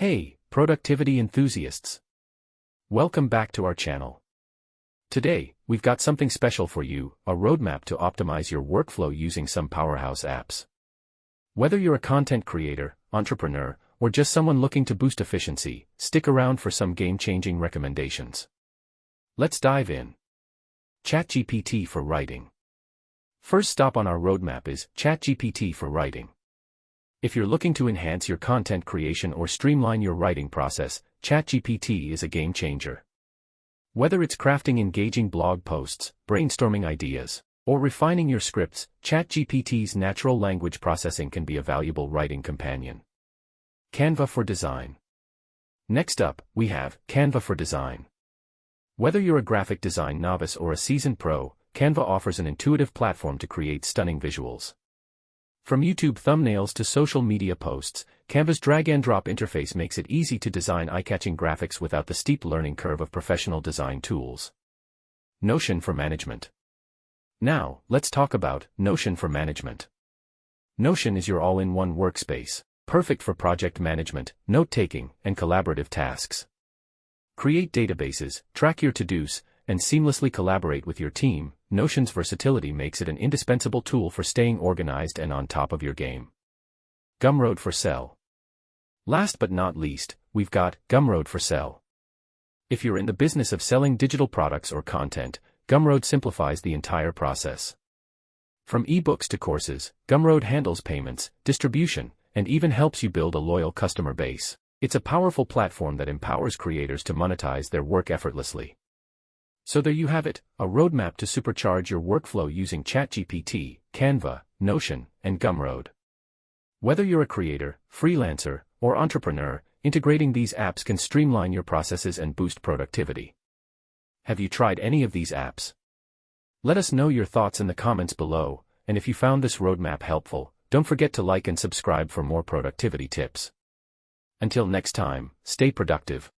Hey, productivity enthusiasts! Welcome back to our channel. Today, we've got something special for you, a roadmap to optimize your workflow using some powerhouse apps. Whether you're a content creator, entrepreneur, or just someone looking to boost efficiency, stick around for some game-changing recommendations. Let's dive in. ChatGPT for writing. First stop on our roadmap is ChatGPT for writing. If you're looking to enhance your content creation or streamline your writing process, ChatGPT is a game changer. Whether it's crafting engaging blog posts, brainstorming ideas, or refining your scripts, ChatGPT's natural language processing can be a valuable writing companion. Canva for design. Next up, we have Canva for design. Whether you're a graphic design novice or a seasoned pro, Canva offers an intuitive platform to create stunning visuals. From YouTube thumbnails to social media posts, Canva's drag-and-drop interface makes it easy to design eye-catching graphics without the steep learning curve of professional design tools. Notion for management. Now, let's talk about Notion for management. Notion is your all-in-one workspace, perfect for project management, note-taking, and collaborative tasks. Create databases, track your to-dos, and seamlessly collaborate with your team. Notion's versatility makes it an indispensable tool for staying organized and on top of your game. Gumroad for sell. Last but not least, we've got Gumroad for sell. If you're in the business of selling digital products or content, Gumroad simplifies the entire process. From ebooks to courses, Gumroad handles payments, distribution, and even helps you build a loyal customer base. It's a powerful platform that empowers creators to monetize their work effortlessly. So there you have it, a roadmap to supercharge your workflow using ChatGPT, Canva, Notion, and Gumroad. Whether you're a creator, freelancer, or entrepreneur, integrating these apps can streamline your processes and boost productivity. Have you tried any of these apps? Let us know your thoughts in the comments below, and if you found this roadmap helpful, don't forget to like and subscribe for more productivity tips. Until next time, stay productive.